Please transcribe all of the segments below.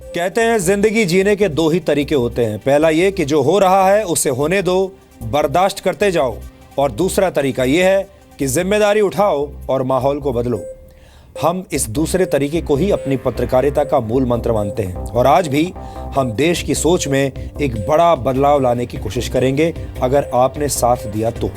कहते हैं जिंदगी जीने के दो ही तरीके होते हैं। पहला ये कि जो हो रहा है उसे होने दो, बर्दाश्त करते जाओ, और दूसरा तरीका ये है कि जिम्मेदारी उठाओ और माहौल को बदलो। हम इस दूसरे तरीके को ही अपनी पत्रकारिता का मूल मंत्र मानते हैं और आज भी हम देश की सोच में एक बड़ा बदलाव लाने की कोशिश करेंगे अगर आपने साथ दिया तो।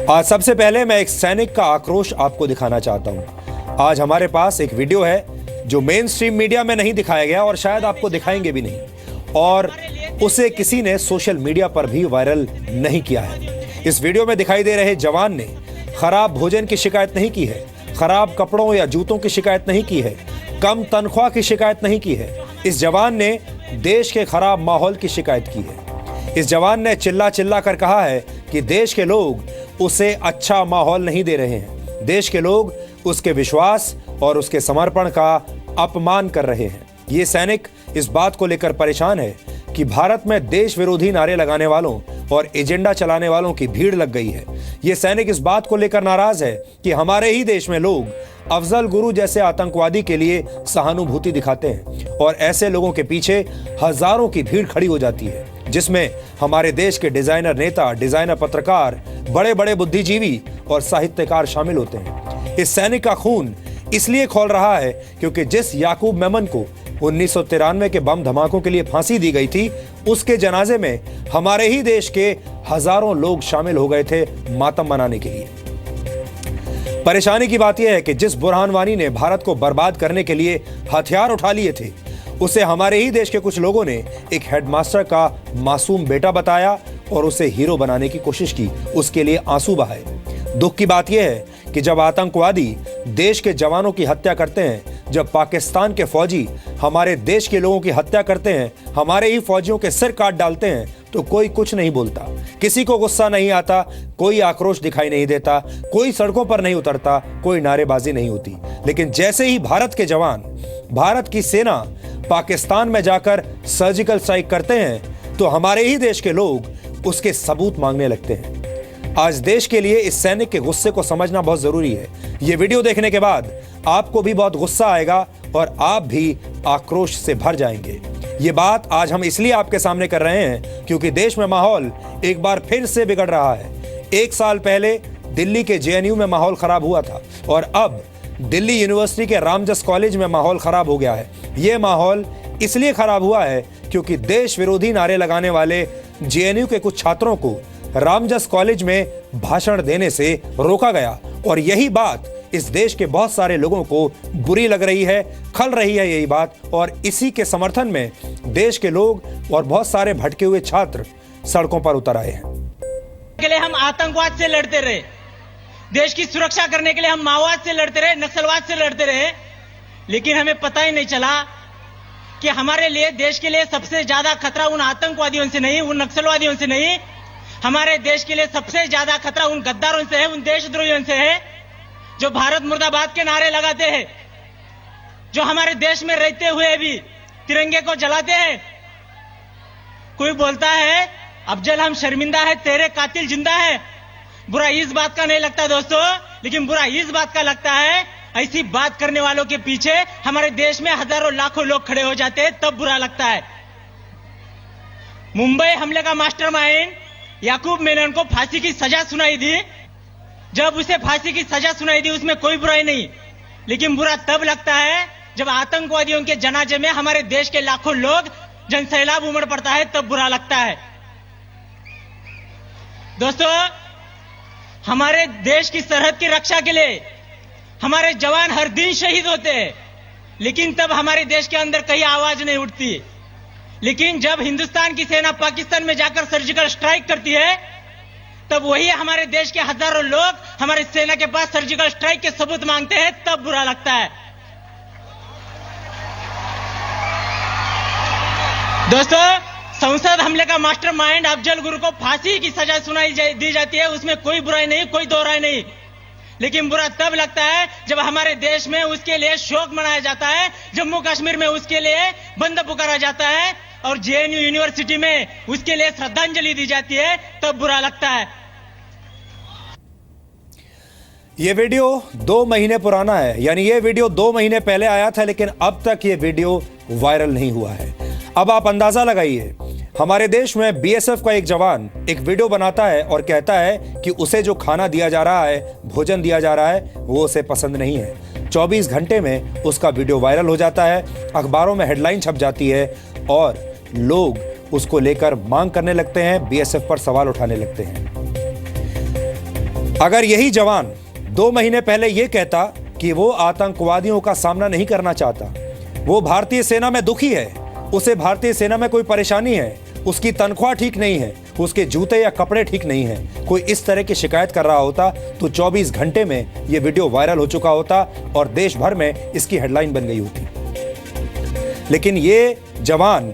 आज सबसे पहले मैं एक सैनिक का आक्रोश आपको दिखाना चाहता हूं। आज हमारे पास एक वीडियो है जो मेन स्ट्रीम मीडिया में नहीं दिखाया गया और शायद आपको दिखाएंगे भी नहीं, और उसे किसी ने सोशल मीडिया पर भी वायरल नहीं किया है। इस वीडियो में दिखाई दे रहे जवान ने खराब भोजन की शिकायत नहीं की है, खराब कपड़ों या जूतों की शिकायत नहीं की है, कम तनख्वाह की शिकायत नहीं की है। इस जवान ने देश के खराब माहौल की शिकायत की है। इस जवान ने चिल्ला चिल्ला कर कहा है कि देश के लोग उसे अच्छा माहौल नहीं दे रहे हैं, देश के लोग उसके विश्वास और उसके समर्पण का अपमान कर रहे हैं। ये सैनिक इस बात को लेकर परेशान है कि भारत में देश विरोधी नारे लगाने वालों और एजेंडा चलाने वालों की भीड़ लग गई है। ये सैनिक इस बात को लेकर नाराज है कि हमारे ही देश में लोग अफजल गुरु जैसे आतंकवादी के लिए सहानुभूति दिखाते हैं और ऐसे लोगों के पीछे हजारों की भीड़ खड़ी हो जाती है, जिसमें हमारे देश के डिजाइनर नेता, डिजाइनर पत्रकार, बड़े बड़े बुद्धिजीवी और साहित्यकार शामिल होते हैं। इस सैनिक का खून इसलिए खौल रहा है क्योंकि जिस याकूब मेमन को 1993 के बम धमाकों के लिए फांसी दी गई थी, उसके जनाजे में हमारे ही देश के हजारों लोग शामिल हो गए थे मातम मनाने के लिए। परेशानी की बात यह है कि जिस बुरहान वानी ने भारत को बर्बाद करने के लिए हथियार उठा लिए थे, उसे हमारे ही देश के कुछ लोगों ने एक हेडमास्टर का मासूम बेटा बताया और उसे हीरो बनाने की कोशिश की, उसके लिए आंसू बहाए। दुख की बात यह है कि जब आतंकवादी देश के जवानों की हत्या करते हैं, जब पाकिस्तान के फौजी हमारे देश के लोगों की हत्या करते हैं, हमारे ही फौजियों के सिर काट डालते हैं, तो कोई कुछ नहीं बोलता, किसी को गुस्सा नहीं आता, कोई आक्रोश दिखाई नहीं देता, कोई सड़कों पर नहीं उतरता, कोई नारेबाजी नहीं होती। लेकिन जैसे ही भारत के जवान, भारत की सेना पाकिस्तान में जाकर सर्जिकल स्ट्राइक करते हैं, तो हमारे ही देश के लोग उसके सबूत मांगने लगते हैं। आज देश के लिए इस सैनिक के गुस्से को समझना बहुत जरूरी है। ये वीडियो देखने के बाद आपको भी बहुत गुस्सा आएगा और आप भी आक्रोश से भर जाएंगे। ये बात आज हम इसलिए आपके सामने कर रहे हैं क्योंकि देश में माहौल एक बार फिर से बिगड़ रहा है। एक साल पहले दिल्ली के जेएनयू में माहौल खराब हुआ था और अब दिल्ली यूनिवर्सिटी के रामजस कॉलेज में माहौल खराब हो गया है। ये माहौल इसलिए खराब हुआ है क्योंकि देश विरोधी नारे लगाने वाले जेएनयू के कुछ छात्रों को रामजस कॉलेज में भाषण देने से रोका गया और यही बात इस देश के बहुत सारे लोगों को बुरी लग रही है, खल रही है यही बात, और इसी के समर्थन में देश के लोग और बहुत सारे भटके हुए छात्र सड़कों पर उतर आए हैं। के लिए हम आतंकवाद से लड़ते रहे, देश की सुरक्षा करने के लिए हम माओवाद से लड़ते रहे, नक्सलवाद से लड़ते रहे, लेकिन हमें पता ही नहीं चला कि हमारे लिए, देश के लिए सबसे ज्यादा खतरा उन आतंकवादियों से नहीं, उन नक्सलवादियों से नहीं, हमारे देश के लिए सबसे ज्यादा खतरा उन गद्दारों से है, उन देशद्रोहियों से है जो भारत मुर्दाबाद के नारे लगाते हैं, जो हमारे देश में रहते हुए भी तिरंगे को जलाते हैं। कोई बोलता है अफजल हम शर्मिंदा है, तेरे कातिल जिंदा है। बुरा इस बात का नहीं लगता दोस्तों, लेकिन बुरा इस बात का लगता है ऐसी बात करने वालों के पीछे हमारे देश में हजारों लाखों लोग खड़े हो जाते हैं, तब बुरा लगता है। मुंबई हमले का मास्टरमाइंड याकूब मेनन को फांसी की सजा सुनाई दी। जब उसे फांसी की सजा सुनाई दी उसमें कोई बुराई नहीं, लेकिन बुरा तब लगता है जब आतंकवादियों के जनाजे में हमारे देश के लाखों लोग जनसैलाब उमड़ पड़ता है, तब बुरा लगता है। दोस्तों, हमारे देश की सरहद की रक्षा के लिए हमारे जवान हर दिन शहीद होते हैं, लेकिन तब हमारे देश के अंदर कहीं आवाज नहीं उठती। लेकिन जब हिंदुस्तान की सेना पाकिस्तान में जाकर सर्जिकल स्ट्राइक करती है, तब वही हमारे देश के हजारों लोग हमारी सेना के पास सर्जिकल स्ट्राइक के सबूत मांगते हैं, तब बुरा लगता है। दोस्तों, संसद हमले का मास्टरमाइंड अफजल गुरु को फांसी की सजा दी जाती है, उसमें कोई बुराई नहीं, कोई दो राय नहीं, लेकिन बुरा तब लगता है जब हमारे देश में उसके लिए शोक मनाया जाता है, जम्मू कश्मीर में उसके लिए बंद पुकारा जाता है और जेएनयू यूनिवर्सिटी में उसके लिए श्रद्धांजलि दी जाती है, तब बुरा लगता है। ये वीडियो 2 महीने पुराना है, यानी ये वीडियो 2 महीने पहले आया था, लेकिन अब तक ये वीडियो वायरल नहीं हुआ है। अब आप अंदाजा लगाइए, हमारे देश में बीएसएफ का एक जवान एक वीडियो बनाता है और कहता है कि उसे जो खाना दिया जा रहा है, भोजन दिया जा रहा है, वो उसे पसंद नहीं है। 24 घंटे में उसका वीडियो वायरल हो जाता है, अखबारों में हेडलाइन छप जाती है और लोग उसको लेकर मांग करने लगते हैं, बीएसएफ पर सवाल उठाने लगते हैं। अगर यही जवान 2 महीने पहले यह कहता कि वो आतंकवादियों का सामना नहीं करना चाहता, वो भारतीय सेना में दुखी है, उसे भारतीय सेना में कोई परेशानी है, उसकी तनख्वाह ठीक नहीं है, उसके जूते या कपड़े ठीक नहीं है, कोई इस तरह की शिकायत कर रहा होता तो 24 घंटे में यह वीडियो वायरल हो चुका होता और देश भर में इसकी हेडलाइन बन गई होती। लेकिन ये जवान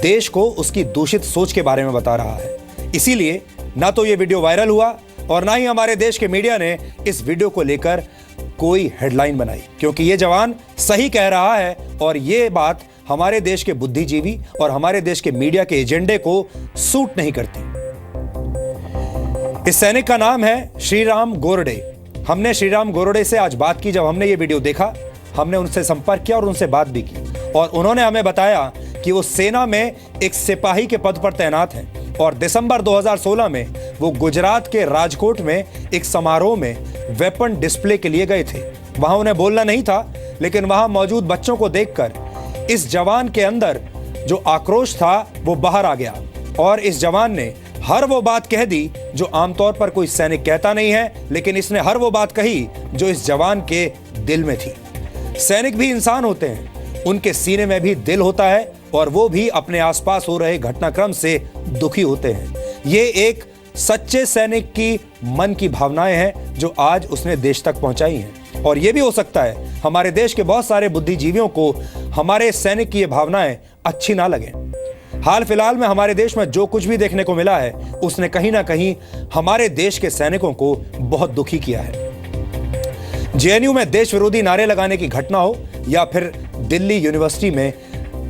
देश को उसकी दूषित सोच के बारे में बता रहा है, इसीलिए ना तो ये वीडियो वायरल हुआ और ना ही हमारे देश के मीडिया ने इस वीडियो को लेकर कोई हेडलाइन बनाई, क्योंकि ये जवान सही कह रहा है और ये बात हमारे देश के बुद्धिजीवी और हमारे देश के मीडिया के एजेंडे को सूट नहीं करती। इस सैनिक का नाम है श्रीराम गोरडे। हमने श्रीराम गोरडे से आज बात की। जब हमने ये वीडियो देखा, हमने उनसे संपर्क किया और उनसे बात भी की और उन्होंने हमें बताया कि वो सेना में एक सिपाही के पद पर तैनात हैं और दिसंबर 2016 में वो गुजरात के राजकोट में एक समारोह में वेपन डिस्प्ले के लिए गए थे। वहां उन्हें बोलना नहीं था, लेकिन वहां मौजूद बच्चों को देखकर इस जवान के अंदर जो आक्रोश था वो बाहर आ गया और इस जवान ने हर वो बात कह दी जो आमतौर पर कोई सैनिक कहता नहीं है, लेकिन इसने हर वो बात कही जो इस जवान के दिल में थी। सैनिक भी इंसान होते हैं, उनके सीने में भी दिल होता है और वो भी अपने आसपास हो रहे घटनाक्रम से दुखी होते हैं। ये एक सच्चे सैनिक की मन की भावनाएं हैं जो आज उसने देश तक पहुंचाई हैं। और ये भी हो सकता है हमारे देश के बहुत सारे बुद्धिजीवियों को हमारे सैनिक की ये भावनाएं अच्छी ना लगें। हाल फिलहाल में हमारे देश में जो कुछ भी देखने को मिला है, उसने कहीं ना कहीं हमारे देश के सैनिकों को बहुत दुखी किया है। जेएनयू में देश विरोधी नारे लगाने की घटना हो या फिर दिल्ली यूनिवर्सिटी में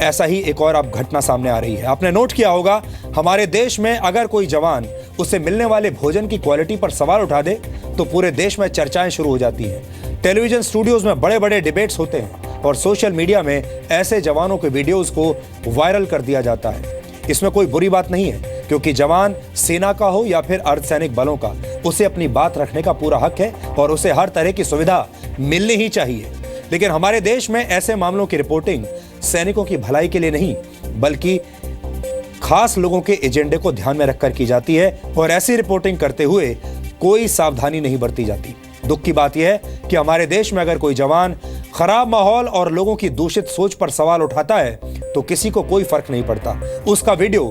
ऐसा ही एक और अब घटना सामने आ रही है। आपने नोट किया होगा, हमारे देश में अगर कोई जवान उसे मिलने वाले भोजन की क्वालिटी पर सवाल उठा दे तो पूरे देश में चर्चाएं शुरू हो जाती हैं। टेलीविजन स्टूडियोज में बड़े बड़े डिबेट्स होते हैं और सोशल मीडिया में ऐसे जवानों के वीडियोस को वायरल कर दिया जाता है। इसमें कोई बुरी बात नहीं है, क्योंकि जवान सेना का हो या फिर अर्धसैनिक बलों का, उसे अपनी बात रखने का पूरा हक है और उसे हर तरह की सुविधा मिलनी ही चाहिए। लेकिन हमारे देश में ऐसे मामलों की रिपोर्टिंग सैनिकों की भलाई के लिए नहीं, बल्कि खास लोगों के एजेंडे को ध्यान में रखकर की जाती है और ऐसी रिपोर्टिंग करते हुए कोई सावधानी नहीं बरती जाती। दुख की बात यह है कि हमारे देश में अगर कोई जवान खराब माहौल और लोगों की दूषित सोच पर सवाल उठाता है तो किसी को कोई फर्क नहीं पड़ता, उसका वीडियो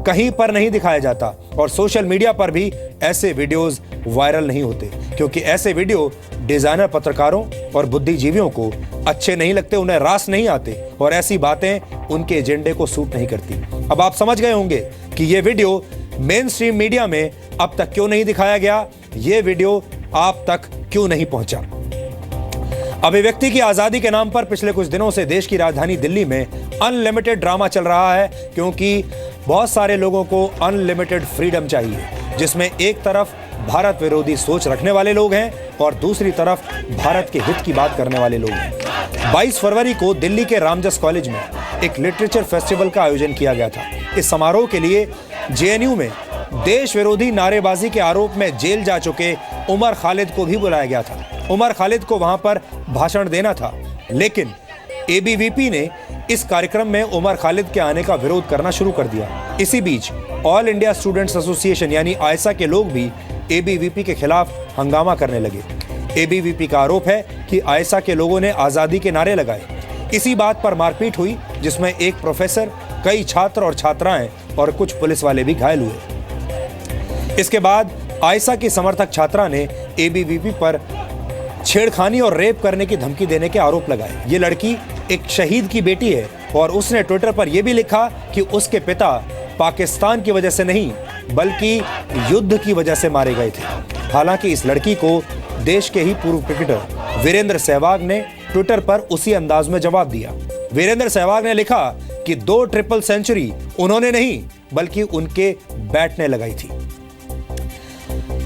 कहीं पर नहीं दिखाया जाता और सोशल मीडिया पर भी ऐसे वीडियोस वायरल नहीं होते, क्योंकि ऐसे वीडियो डिजाइनर पत्रकारों और बुद्धिजीवियों को अच्छे नहीं लगते, उन्हें रास नहीं आते और ऐसी बातें उनके एजेंडे को सूट नहीं करती। अब आप समझ गए होंगे कि ये वीडियो मेन स्ट्रीम मीडिया में अब तक क्यों नहीं दिखाया गया, ये वीडियो आप तक क्यों नहीं पहुंचा। अभिव्यक्ति की आजादी के नाम पर पिछले कुछ दिनों से देश की राजधानी दिल्ली में अनलिमिटेड ड्रामा चल रहा है, क्योंकि बहुत सारे लोगों को अनलिमिटेड फ्रीडम चाहिए, जिसमें एक तरफ भारत विरोधी सोच रखने वाले लोग हैं और दूसरी तरफ भारत के हित की बात करने वाले लोग हैं। 22 फरवरी को दिल्ली के रामजस कॉलेज में एक लिटरेचर फेस्टिवल का आयोजन किया गया था। इस समारोह के लिए जेएनयू में देश विरोधी नारेबाजी के आरोप में जेल जा चुके उमर खालिद को भी बुलाया गया था। उमर खालिद को वहां पर भाषण देना था, लेकिन एबीवीपी ने इस कार्यक्रम में उमर खालिद के आने का विरोध करना शुरू कर दिया। इसी बीच ऑल इंडिया स्टूडेंट्स एसोसिएशन यानी आयसा के लोग भी एबीवीपी के खिलाफ हंगामा करने लगे। एबीवीपी का आरोप है कि आयसा के लोगों ने आजादी के नारे लगाए। इसी बात पर मारपीट हुई, जिसमें एक प्रोफेसर, कई छात्र और छात्राएं और कुछ पुलिस वाले भी घायल हुए। इसके बाद आयसा की समर्थक छात्रा ने एबीवीपी पर छेड़खानी और रेप करने की धमकी देने के आरोप लगाए। ये लड़की एक शहीद की बेटी है और उसने ट्विटर पर यह भी लिखा कि उसके पिता पाकिस्तान की वजह से नहीं बल्कि युद्ध की वजह से मारे गए थे। हालांकि इस लड़की को देश के ही पूर्व क्रिकेटर वीरेंद्र सहवाग ने ट्विटर पर उसी अंदाज में जवाब दिया। वीरेंद्र सहवाग ने लिखा कि 2 ट्रिपल सेंचुरी उन्होंने नहीं बल्कि उनके बैट ने लगाई थी।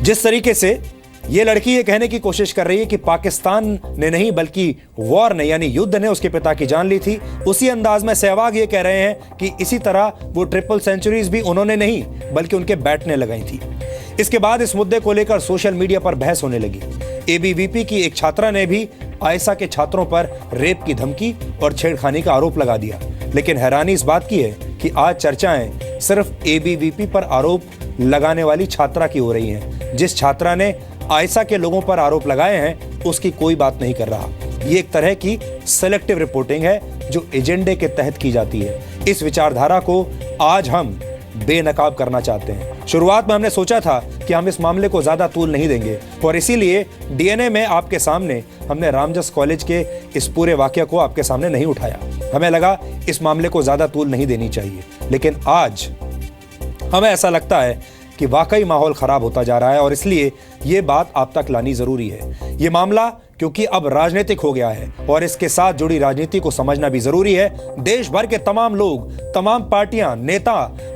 जिस तरीके से ये लड़की ये कहने की कोशिश कर रही है कि पाकिस्तान ने नहीं बल्कि वॉर ने यानी युद्ध ने उसके पिता की जान ली थी। उसी अंदाज में सहवाग ये कह रहे हैं कि इसी तरह वो ट्रिपल सेंचुरीज भी उन्होंने नहीं बल्कि उनके बैट ने लगाई थी। इसके बाद इस मुद्दे को लेकर सोशल मीडिया पर बहस होने लगी। एबीवीपी की एक छात्रा ने भी आयशा के छात्रों पर रेप की धमकी और छेड़खानी का आरोप लगा दिया। लेकिन हैरानी इस बात की है कि आज चर्चाएं सिर्फ एबीवीपी पर आरोप लगाने वाली छात्रा की हो रही हैं। जिस छात्रा ने आयशा के लोगों पर आरोप लगाए हैं उसकी कोई बात नहीं कर रहा। ये एक तरह की सेलेक्टिव रिपोर्टिंग है जो एजेंडे के तहत की जाती है। इस विचारधारा को आज हम बेनकाब करना चाहते हैं। शुरुआत में हमने सोचा था कि हम इस मामले को ज्यादा तूल नहीं देंगे और इसीलिए डीएनए में आपके सामने हमने रामजस कॉलेज के इस पूरे वाकये को आपके सामने नहीं उठाया। हमें लगा इस मामले को ज्यादा तूल नहीं देनी चाहिए, लेकिन आज हमें ऐसा लगता है कि वाकई माहौल खराब होता जा रहा है और इसलिए ये बात आप तक लानी जरूरी है। ये मामला क्योंकि अब राजनीतिक हो गया है और इसके साथ जुड़ी राजनीति को समझना भी जरूरी है। देश भर के तमाम लोग, तमाम पार्टियां, नेता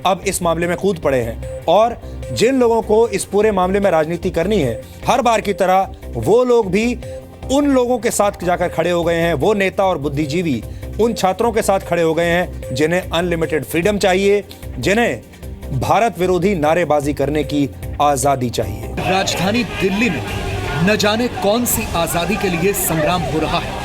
अब इस मामले में कूद पड़े हैं और जिन लोगों को इस पूरे मामले में राजनीति करनी है, हर बार की तरह वो लोग भी उन लोगों के साथ जाकर खड़े हो गए हैं। वो नेता और बुद्धिजीवी उन छात्रों के साथ खड़े हो गए हैं जिन्हें अनलिमिटेड फ्रीडम चाहिए, जिन्हें भारत विरोधी नारेबाजी करने की आजादी चाहिए। राजधानी दिल्ली में न जाने कौन सी आजादी के लिए संग्राम हो रहा है।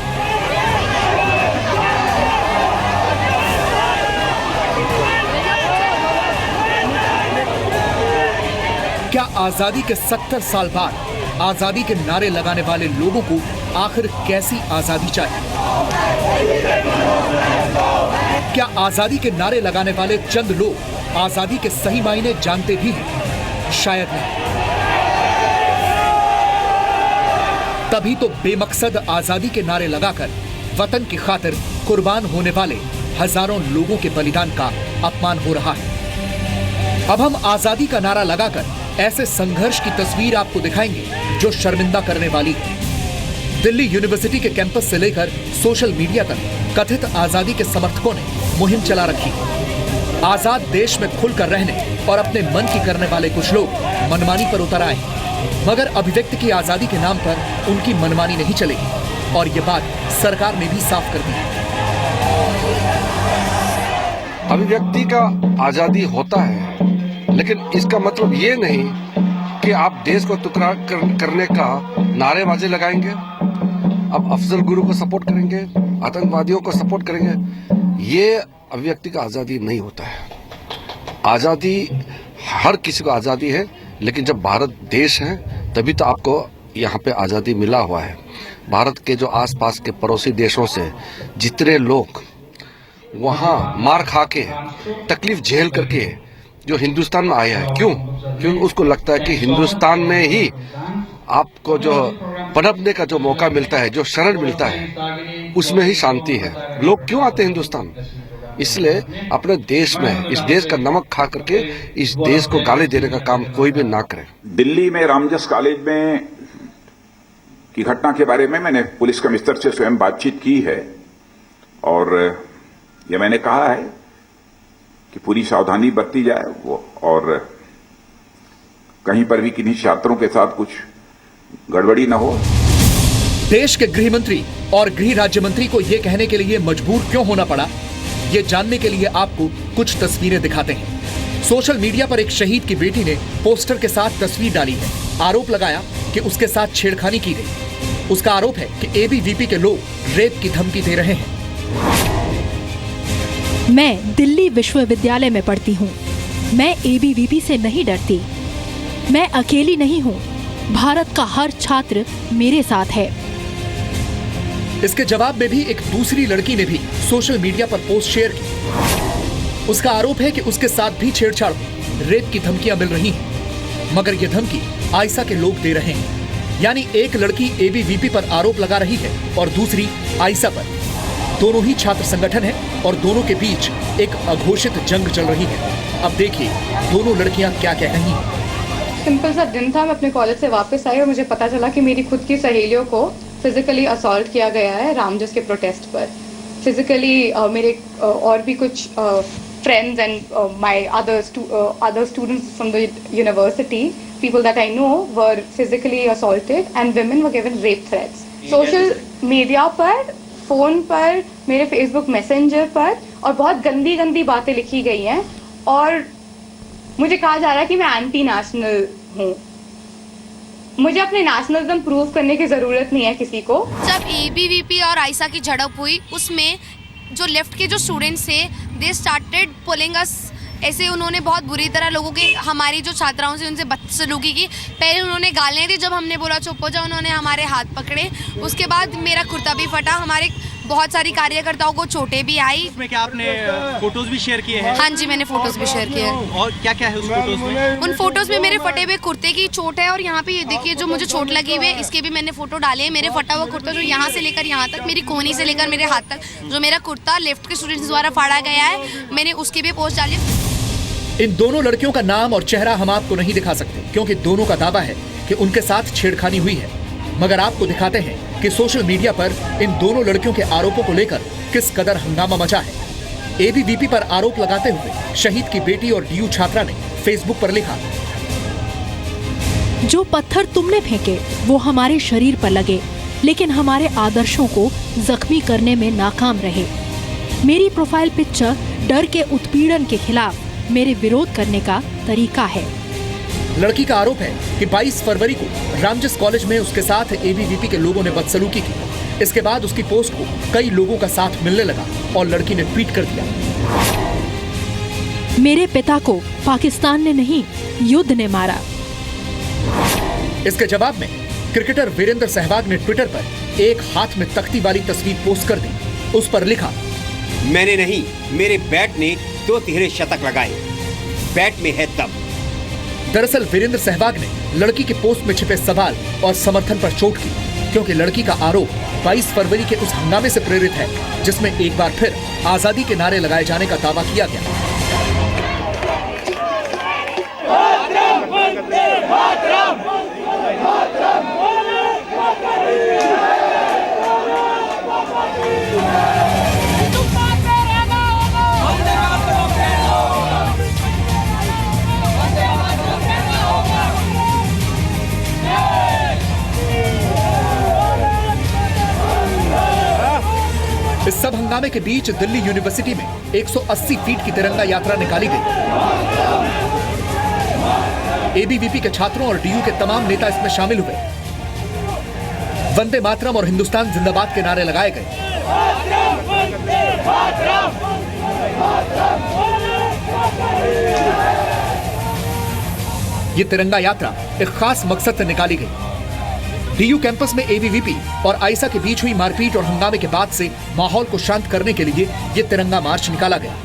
क्या आजादी के 70 साल बाद आजादी के नारे लगाने वाले लोगों को आखिर कैसी आजादी चाहिए? क्या आजादी के नारे लगाने वाले चंद लोग आजादी के सही मायने जानते भी हैं? शायद नहीं। तभी तो बेमकसद आजादी के नारे लगाकर वतन की खातिर कुर्बान होने वाले हजारों लोगों के बलिदान का अपमान हो रहा है। अब हम आजादी का नारा लगाकर ऐसे संघर्ष की तस्वीर आपको दिखाएंगे जो शर्मिंदा करने वाली है। दिल्ली यूनिवर्सिटी के कैंपस से लेकर सोशल मीडिया तक कथित आजादी के समर्थकों ने मुहिम चला रखी। आजाद देश में खुलकर रहने और अपने मन की करने वाले कुछ लोग मनमानी पर उतर आए, मगर अभिव्यक्ति की आजादी के नाम पर उनकी मनमानी नहीं चलेगी और ये बात सरकार ने भी साफ कर दी है। अभिव्यक्ति का आजादी होता है, लेकिन इसका मतलब ये नहीं कि आप देश को टुकड़ा करने का नारेबाजी लगाएंगे, आप अफजल गुरु को सपोर्ट करेंगे, आतंकवादियों को सपोर्ट करेंगे। ये अभिव्यक्ति का आजादी नहीं होता है। आजादी हर किसी को आजादी है, लेकिन जब भारत देश है तभी तो आपको यहाँ पे आजादी मिला हुआ है। भारत के जो आसपास के पड़ोसी देशों से जितने लोग वहाँ मार खा के तकलीफ झेल करके जो हिंदुस्तान में आया है, क्योंकि उसको लगता है कि हिंदुस्तान में ही आपको जो पनपने का जो मौका मिलता है, जो शरण मिलता है, उसमें ही शांति है। लोग क्यों आते हैं हिंदुस्तान? इसलिए अपने देश में इस देश का नमक खा करके इस देश को गाली देने का काम कोई भी ना करे। दिल्ली में रामजस कॉलेज में की घटना के बारे में मैंने पुलिस कमिश्नर से स्वयं बातचीत की है और ये मैंने कहा है कि पूरी सावधानी बरती जाए वो और कहीं पर भी किन्हीं छात्रों के साथ कुछ गड़बड़ी न हो। देश के गृह मंत्री और गृह राज्य मंत्री को यह कहने के लिए मजबूर क्यों होना पड़ा, ये जानने के लिए आपको कुछ तस्वीरें दिखाते हैं। सोशल मीडिया पर एक शहीद की बेटी ने पोस्टर के साथ तस्वीर डाली है। आरोप लगाया कि उसके साथ छेड़खानी की गई। उसका आरोप है कि एबीवीपी के लोग रेप की धमकी दे रहे हैं। मैं दिल्ली विश्वविद्यालय में पढ़ती हूँ। मैं एबीवीपी से नहीं डरती। मैं अकेली नहीं हूँ। भारत का हर छात्र मेरे साथ है। इसके जवाब में भी एक दूसरी लड़की ने भी सोशल मीडिया पर पोस्ट शेयर की। उसका आरोप है कि उसके साथ भी छेड़छाड़, रेप की धमकियां मिल रही हैं, मगर यह धमकी आयशा के लोग दे रहे हैं। यानी एक लड़की एबीवीपी पर आरोप लगा रही है और दूसरी आयशा पर। दोनों ही छात्र संगठन है और दोनों के बीच एक अघोषित जंग चल रही है। अब देखिए दोनों लड़कियां क्या कह रही हैं। सिंपल सा दिन था, मैं अपने कॉलेज से वापस आई और मुझे पता चला कि मेरी खुद की सहेलियों को फिजिकली असॉल्ट किया गया है रामजस के प्रोटेस्ट पर। फिजिकली मेरे और भी कुछ friends and my other students from the university people that I know were physically assaulted and women were given rape threats. Social media पर, फोन पर, मेरे फेसबुक मैसेंजर पर और बहुत गंदी गंदी बातें लिखी गई हैं और मुझे कहा जा रहा है कि मैं एंटी नेशनल हूँ। मुझे अपने नेशनलिज्म प्रूव करने की जरूरत नहीं है किसी को। जब एबीवीपी और आयशा की झड़प हुई उसमें जो लेफ्ट के जो स्टूडेंट्स थे दे स्टार्टेड पुलिंग अस, ऐसे उन्होंने बहुत बुरी तरह लोगों के, हमारी जो छात्राओं से उनसे बदसलूकी की। पहले उन्होंने गालें दी, जब हमने बोला चुप हो जाओ उन्होंने हमारे हाथ पकड़े। उसके बाद मेरा कुर्ता भी फटा, हमारे बहुत सारी कार्यकर्ताओं को चोटें भी आई। उसमें क्या आपने फोटोज भी शेयर किए हैं? हाँ जी, मैंने फोटोज भी शेयर किए हैं। और क्या क्या है उस फोटोज में? उन फोटोज में मेरे फटे हुए कुर्ते की चोट है और यहाँ पे ये देखिए जो मुझे चोट लगी हुई है इसके भी मैंने फोटो डाले हैं। मेरे फटा हुआ कुर्ता जो यहाँ से लेकर यहाँ तक, मेरी कोहनी से लेकर मेरे हाथ तक जो मेरा कुर्ता लेफ्ट के स्टूडेंट्स द्वारा फाड़ा गया है, मैंने उसकी भी पोस्ट डाली। इन दोनों लड़कियों का नाम और चेहरा हम आपको नहीं दिखा सकते क्योंकि दोनों का दावा है कि उनके साथ छेड़खानी हुई है, मगर आपको दिखाते हैं कि सोशल मीडिया पर इन दोनों लड़कियों के आरोपों को लेकर किस कदर हंगामा मचा है। एबीवीपी पर आरोप लगाते हुए शहीद की बेटी और डीयू छात्रा ने फेसबुक पर लिखा, जो पत्थर तुमने फेंके वो हमारे शरीर पर लगे, लेकिन हमारे आदर्शों को जख्मी करने में नाकाम रहे। मेरी प्रोफाइल पिक्चर डर के उत्पीड़न के खिलाफ मेरे विरोध करने का तरीका है। लड़की का आरोप है कि 22 फरवरी को रामजस कॉलेज में उसके साथ एबीवीपी के लोगों ने बदसलूकी की। इसके बाद उसकी पोस्ट को कई लोगों का साथ मिलने लगा और लड़की ने ट्वीट कर दिया, मेरे पिता को पाकिस्तान ने नहीं युद्ध ने मारा। इसके जवाब में क्रिकेटर वीरेंद्र सहवाग ने ट्विटर पर एक हाथ में तख्ती वाली तस्वीर पोस्ट कर दी। उस पर लिखा, मैंने नहीं, मेरे बैट ने 2 तिहरे शतक लगाए, बैट में है दम। दरअसल वीरेंद्र सहवाग ने लड़की के पोस्ट में छिपे सवाल और समर्थन पर चोट की क्योंकि लड़की का आरोप 22 फरवरी के उस हंगामे से प्रेरित है जिसमें एक बार फिर आजादी के नारे लगाए जाने का दावा किया गया। इस सब हंगामे के बीच दिल्ली यूनिवर्सिटी में 180 फीट की तिरंगा यात्रा निकाली गई। एबीवीपी के छात्रों और डीयू के तमाम नेता इसमें शामिल हुए। वंदे मातरम और हिंदुस्तान जिंदाबाद के नारे लगाए गए। ये तिरंगा यात्रा एक खास मकसद से निकाली गई। डीयू कैंपस में एबीवीपी और आयशा के बीच हुई मारपीट और हंगामे के बाद से माहौल को शांत करने के लिए ये तिरंगा मार्च निकाला गया।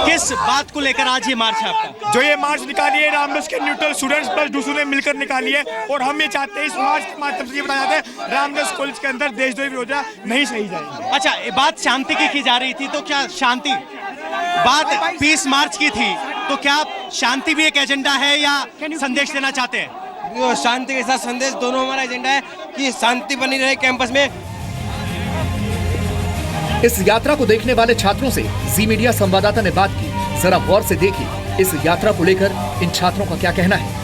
किस बात को लेकर आज ये मार्च है आपका? जो ये मार्च निकाली है रामदास के न्यूट्रल स्टूडेंट्स प्लस डूसू ने मिलकर निकाली है और हम ये चाहते हैं इस मार्च के माध्यम से ये बताया जाता है रामदास कॉलेज के अंदर देशद्रोही विरोधिता नहीं सही जाएगी। अच्छा, ये बात शांति की जा रही थी, तो क्या शांति बात 20 मार्च की थी, तो क्या शांति भी एक एजेंडा है या संदेश देना चाहते हैं? शांति के साथ संदेश दोनों हमारा एजेंडा है कि शांति बनी रहे कैंपस में। इस यात्रा को देखने वाले छात्रों से जी मीडिया संवाददाता ने बात की। जरा गौर से देखिए इस यात्रा को लेकर इन छात्रों का क्या कहना है।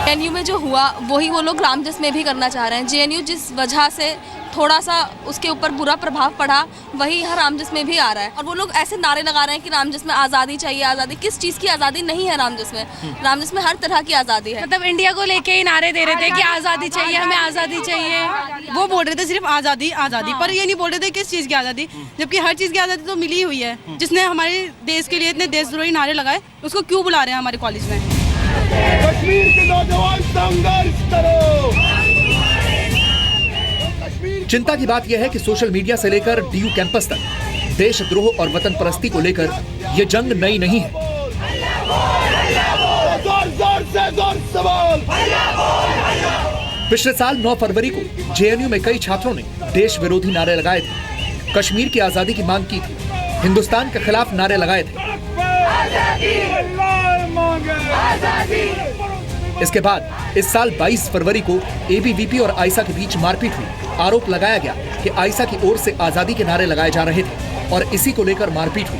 जेएनयू में जो हुआ वही वो लोग रामजस में भी करना चाह रहे हैं। जेएनयू जिस वजह से थोड़ा सा उसके ऊपर बुरा प्रभाव पड़ा वही यहाँ रामजस में भी आ रहा है और वो लोग ऐसे नारे लगा रहे हैं कि रामजस में आज़ादी चाहिए। आज़ादी किस चीज़ की आज़ादी नहीं है रामजस में? रामजस में हर तरह की आज़ादी है। मतलब इंडिया को लेके ही नारे दे रहे थे कि आज़ादी चाहिए, हमें आज़ादी चाहिए। वो बोल रहे थे सिर्फ आज़ादी आज़ादी, पर ये नहीं बोल रहे थे किस चीज़ की आज़ादी, जबकि हर चीज़ की आज़ादी तो मिली हुई है। जिसने हमारे देश के लिए इतने देशद्रोही नारे लगाए उसको क्यों बुला रहे हैं हमारे कॉलेज में? कश्मीर के नौजवान संघर्ष करो। चिंता की बात यह है कि सोशल मीडिया से लेकर डीयू कैंपस तक देशद्रोह और वतन परस्ती को लेकर यह जंग नई नहीं है। पिछले साल 9 फरवरी को जेएनयू में कई छात्रों ने देश विरोधी नारे लगाए थे, कश्मीर की आजादी की मांग की थी, हिंदुस्तान के खिलाफ नारे लगाए थे। इसके बाद इस साल 22 फरवरी को एबीवीपी और आयशा के बीच मारपीट हुई। आरोप लगाया गया कि आयशा की ओर से आजादी के नारे लगाए जा रहे थे और इसी को लेकर मारपीट हुई।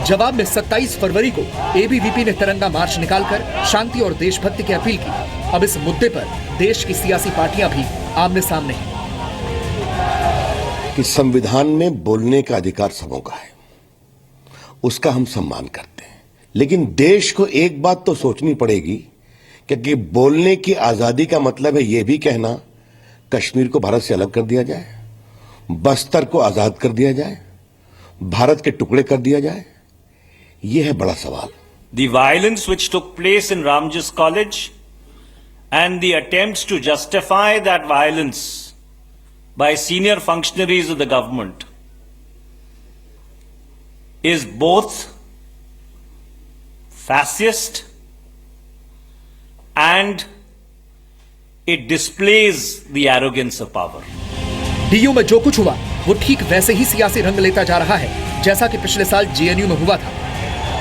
जवाब में 27 फरवरी को एबीवीपी ने तिरंगा मार्च निकालकर शांति और देशभक्ति की अपील की। अब इस मुद्दे पर देश की सियासी पार्टियां भी आमने सामने हैं। कि संविधान में बोलने का अधिकार सबों का है, उसका हम सम्मान करते हैं, लेकिन देश को एक बात तो सोचनी पड़ेगी कि बोलने की आजादी का मतलब है यह भी कहना कश्मीर को भारत से अलग कर दिया जाए, बस्तर को आजाद कर दिया जाए, भारत के टुकड़े कर दिया जाए। यह है बड़ा सवाल। The violence which took place in Ramjas College and the attempts to justify that violence by senior functionaries of the government is both fascist and it displays the arrogance of power. DU में जो कुछ हुआ वो ठीक वैसे ही सियासी रंग लेता जा रहा है जैसा कि पिछले साल जेएनयू में हुआ था,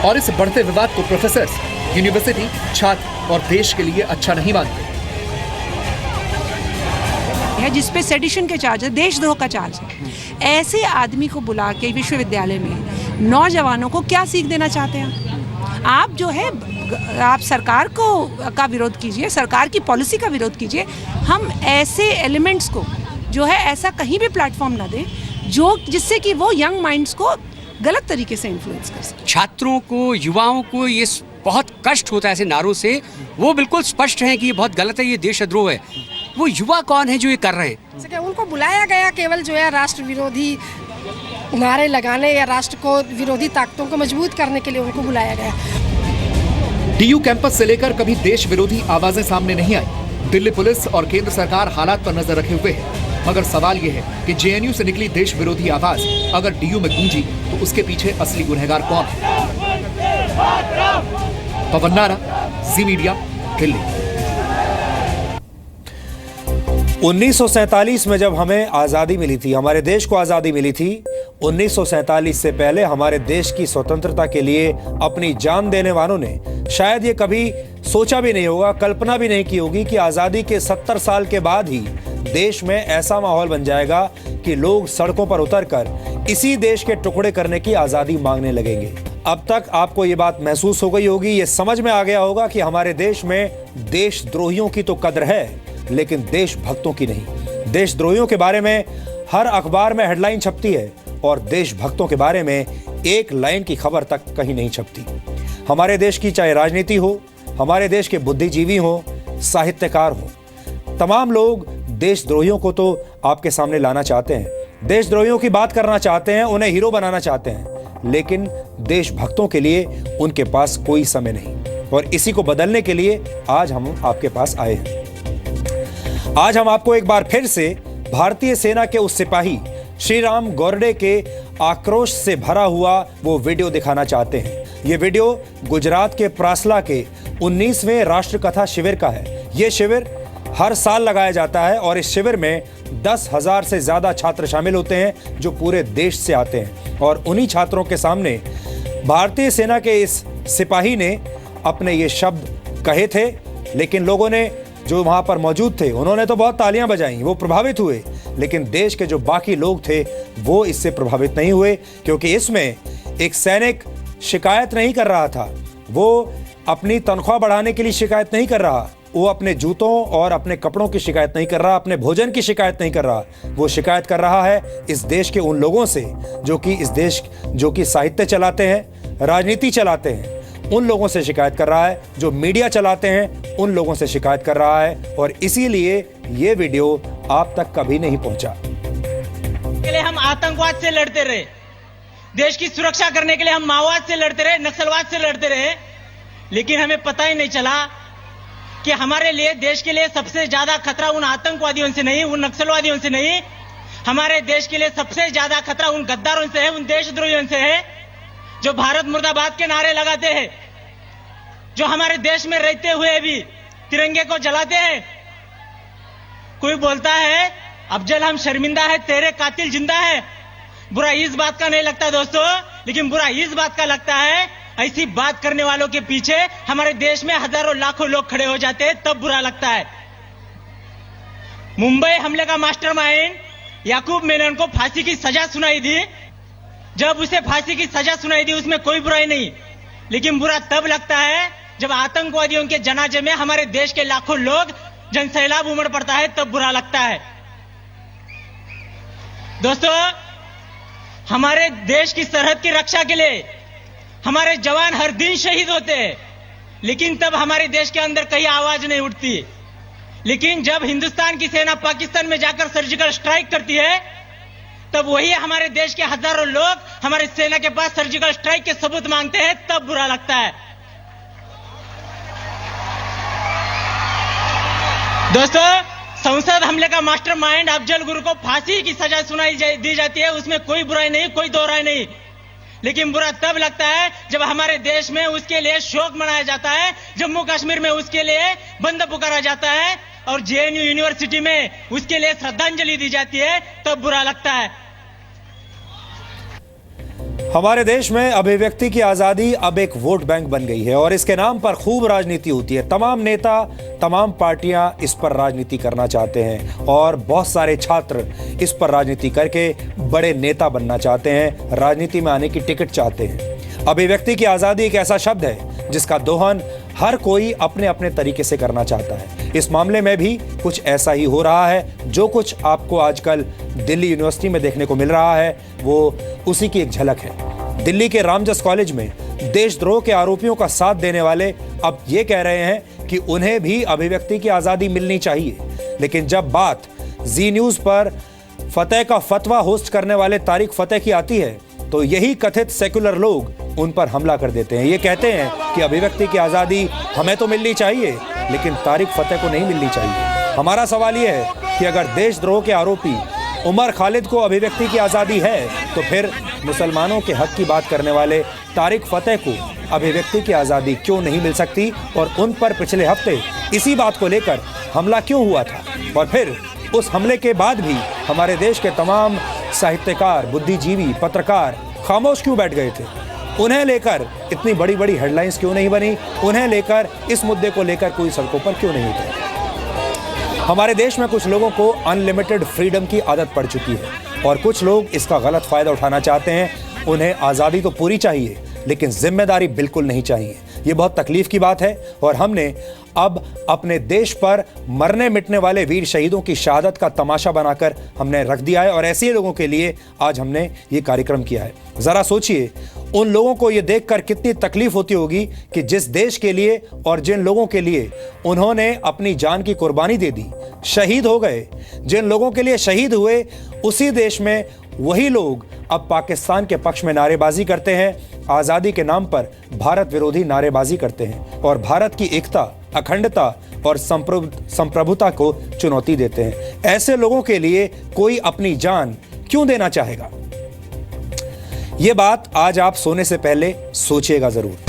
और इस बढ़ते विवाद को प्रोफेसर, यूनिवर्सिटी, छात्र और देश के लिए अच्छा नहीं मानते। है जिसपे सेडिशन के चार्ज है, देशद्रोह का चार्ज है। ऐसे आदमी को बुला के विश्वविद्यालय में नौजवानों को क्या सीख देना चाहते हैं आप? जो है आप सरकार का विरोध कीजिए, सरकार की पॉलिसी का विरोध कीजिए। हम ऐसे एलिमेंट्स को जो है ऐसा कहीं भी प्लेटफॉर्म ना दें जो जिससे कि वो यंग माइंड्स को गलत तरीके से इन्फ्लुएंस कर सके। छात्रों को, युवाओं को ये बहुत कष्ट होता है ऐसे नारों से। वो बिल्कुल स्पष्ट हैं कि ये बहुत गलत है, ये देशद्रोह है। वो युवा कौन है जो ये कर रहे हैं? उनको बुलाया गया केवल जो है राष्ट्र विरोधी नारे लगाने या राष्ट्र को विरोधी ताकतों को मजबूत करने के लिए उनको बुलाया गया। डीयू कैंपस से लेकर कभी देश विरोधी आवाजें सामने नहीं आई। दिल्ली पुलिस और केंद्र सरकार हालात पर नजर रखे हुए है, मगर सवाल यह है कि जेएनयू से निकली देश विरोधी आवाज अगर डीयू में गूंजी तो उसके पीछे असली गुनहगार कौन है? पवन नारा, जी मीडिया, दिल्ली। 1947 में जब हमें आज़ादी मिली थी, हमारे देश को आज़ादी मिली थी, 1947 से पहले हमारे देश की स्वतंत्रता के लिए अपनी जान देने वालों ने शायद ये कभी सोचा भी नहीं होगा, कल्पना भी नहीं की होगी कि आज़ादी के 70 साल के बाद ही देश में ऐसा माहौल बन जाएगा कि लोग सड़कों पर उतरकर इसी देश के टुकड़े करने की आज़ादी मांगने लगेंगे। अब तक आपको ये बात महसूस हो गई होगी, ये समझ में आ गया होगा कि हमारे देश में देशद्रोहियों की तो कद्र है लेकिन देशभक्तों की नहीं। देशद्रोहियों के बारे में हर अखबार में हेडलाइन छपती है और देशभक्तों के बारे में एक लाइन की खबर तक कहीं नहीं छपती। हमारे देश की चाहे राजनीति हो, हमारे देश के बुद्धिजीवी हो, साहित्यकार हो, तमाम लोग देशद्रोहियों को तो आपके सामने लाना चाहते हैं, देशद्रोहियों की बात करना चाहते हैं, उन्हें हीरो बनाना चाहते हैं, लेकिन देशभक्तों के लिए उनके पास कोई समय नहीं। और इसी को बदलने के लिए आज हम आपके पास आए हैं। आज हम आपको एक बार फिर से भारतीय सेना के उस सिपाही श्रीराम गोरडे के आक्रोश से भरा हुआ वो वीडियो दिखाना चाहते हैं। ये वीडियो गुजरात के प्रासला के 19वें राष्ट्रकथा शिविर का है। ये शिविर हर साल लगाया जाता है और इस शिविर में 10,000 से ज्यादा छात्र शामिल होते हैं जो पूरे देश से आते हैं। और उन्हीं छात्रों के सामने भारतीय सेना के इस सिपाही ने अपने ये शब्द कहे थे, लेकिन लोगों ने जो वहां पर मौजूद थे उन्होंने तो बहुत तालियां बजाई, वो प्रभावित हुए, लेकिन देश के जो बाकी लोग थे वो इससे प्रभावित नहीं हुए, क्योंकि इसमें एक सैनिक शिकायत नहीं कर रहा था, वो अपनी तनख्वाह बढ़ाने के लिए शिकायत नहीं कर रहा, वो अपने जूतों और अपने कपड़ों की शिकायत नहीं कर रहा, अपने भोजन की शिकायत नहीं कर रहा, वो शिकायत कर रहा है इस देश के उन लोगों से जो कि साहित्य चलाते हैं, राजनीति चलाते हैं, उन लोगों से शिकायत कर रहा है, जो मीडिया चलाते हैं उन लोगों से शिकायत कर रहा है। और इसीलिए ये वीडियो आप तक कभी नहीं पहुंचा। के लिए हम आतंकवाद से लड़ते रहे, देश की सुरक्षा करने के लिए हम माओवाद से लड़ते रहे, नक्सलवाद से लड़ते रहे, लेकिन हमें पता ही नहीं चला कि हमारे लिए, देश के लिए सबसे ज्यादा खतरा उन आतंकवादियों से नहीं, उन नक्सलवादियों से नहीं, हमारे देश के लिए सबसे ज्यादा खतरा उन गद्दारों से है, उन देशद्रोहियों से है जो भारत मुर्दाबाद के नारे लगाते हैं, जो हमारे देश में रहते हुए भी तिरंगे को जलाते हैं। कोई बोलता है अफजल हम शर्मिंदा है, तेरे कातिल जिंदा है। बुरा इस बात का नहीं लगता दोस्तों, लेकिन बुरा इस बात का लगता है ऐसी बात करने वालों के पीछे हमारे देश में हजारों लाखों लोग खड़े हो जाते हैं, तब बुरा लगता है। मुंबई हमले का मास्टरमाइंड याकूब मेनन को फांसी की सजा सुनाई दी। जब उसे फांसी की सजा सुनाई दी उसमें कोई बुराई नहीं, लेकिन बुरा तब लगता है जब आतंकवादियों के जनाजे में हमारे देश के लाखों लोग जनसैलाब उमड़ पड़ता है, तब बुरा लगता है। दोस्तों, हमारे देश की सरहद की रक्षा के लिए हमारे जवान हर दिन शहीद होते हैं, लेकिन तब हमारे देश के अंदर कहीं आवाज नहीं उठती। लेकिन जब हिंदुस्तान की सेना पाकिस्तान में जाकर सर्जिकल स्ट्राइक करती है, तब वही हमारे देश के हजारों लोग हमारी सेना के पास सर्जिकल स्ट्राइक के सबूत मांगते हैं, तब बुरा लगता है। दोस्तों, संसद हमले का मास्टरमाइंड अफजल गुरु को फांसी की सजा दी जाती है, उसमें कोई बुराई नहीं, कोई दो राय नहीं। लेकिन बुरा तब लगता है जब हमारे देश में उसके लिए शोक मनाया जाता है, जम्मू कश्मीर में उसके लिए बंद पुकारा जाता है और जेएनयू यूनिवर्सिटी में उसके लिए श्रद्धांजलि दी जाती है, तब बुरा लगता है। हमारे देश में अभिव्यक्ति की आजादी अब एक वोट बैंक बन गई है और इसके नाम पर खूब राजनीति होती है। तमाम नेता, तमाम पार्टियां इस पर राजनीति करना चाहते हैं और बहुत सारे छात्र इस पर राजनीति करके बड़े नेता बनना चाहते हैं, राजनीति में आने की टिकट चाहते हैं। अभिव्यक्ति की आजादी एक ऐसा शब्द है जिसका दोहन हर कोई अपने अपने तरीके से करना चाहता है। इस मामले में भी कुछ ऐसा ही हो रहा है। जो कुछ आपको आजकल दिल्ली यूनिवर्सिटी में देखने को मिल रहा है वो उसी की एक झलक है। दिल्ली के रामजस कॉलेज में देशद्रोह के आरोपियों का साथ देने वाले अब ये कह रहे हैं कि उन्हें भी अभिव्यक्ति की आजादी मिलनी चाहिए। लेकिन जब बात जी न्यूज पर फतेह का फतवा होस्ट करने वाले तारिक फतेह की आती है तो यही कथित सेक्युलर लोग उन पर हमला कर देते हैं। ये कहते हैं कि अभिव्यक्ति की आजादी हमें तो मिलनी चाहिए लेकिन तारिक फतेह को नहीं मिलनी चाहिए। हमारा सवाल यह है कि अगर देशद्रोह के आरोपी उमर खालिद को अभिव्यक्ति की आजादी है तो फिर मुसलमानों के हक की बात करने वाले तारिक फतेह को अभिव्यक्ति की आजादी क्यों नहीं मिल सकती? और उन पर पिछले हफ्ते इसी बात को लेकर हमला क्यों हुआ था और फिर उस हमले के बाद भी हमारे देश के तमाम साहित्यकार, बुद्धिजीवी, पत्रकार खामोश क्यों बैठ गए थे? उन्हें लेकर इतनी बड़ी बड़ी हेडलाइंस क्यों नहीं बनी? उन्हें लेकर, इस मुद्दे को लेकर कोई सड़कों पर क्यों नहीं उतरा? हमारे देश में कुछ लोगों को अनलिमिटेड फ्रीडम की आदत पड़ चुकी है और कुछ लोग इसका गलत फायदा उठाना चाहते हैं। उन्हें आज़ादी तो पूरी चाहिए लेकिन जिम्मेदारी बिल्कुल नहीं चाहिए। ये बहुत तकलीफ की बात है और हमने अब अपने देश पर मरने मिटने वाले वीर शहीदों की शहादत का तमाशा बनाकर हमने रख दिया है और ऐसे लोगों के लिए आज हमने ये कार्यक्रम किया है। जरा सोचिए उन लोगों को ये देखकर कितनी तकलीफ होती होगी कि जिस देश के लिए और जिन लोगों के लिए उन्होंने अपनी जान की कुर्बानी दे दी, शहीद हो गए, जिन लोगों के लिए शहीद हुए, उसी देश में वही लोग अब पाकिस्तान के पक्ष में नारेबाजी करते हैं, आज़ादी के नाम पर भारत विरोधी नारेबाजी करते हैं और भारत की एकता, अखंडता और संप्रभुता को चुनौती देते हैं। ऐसे लोगों के लिए कोई अपनी जान क्यों देना चाहेगा? ये बात आज आप सोने से पहले सोचिएगा जरूर।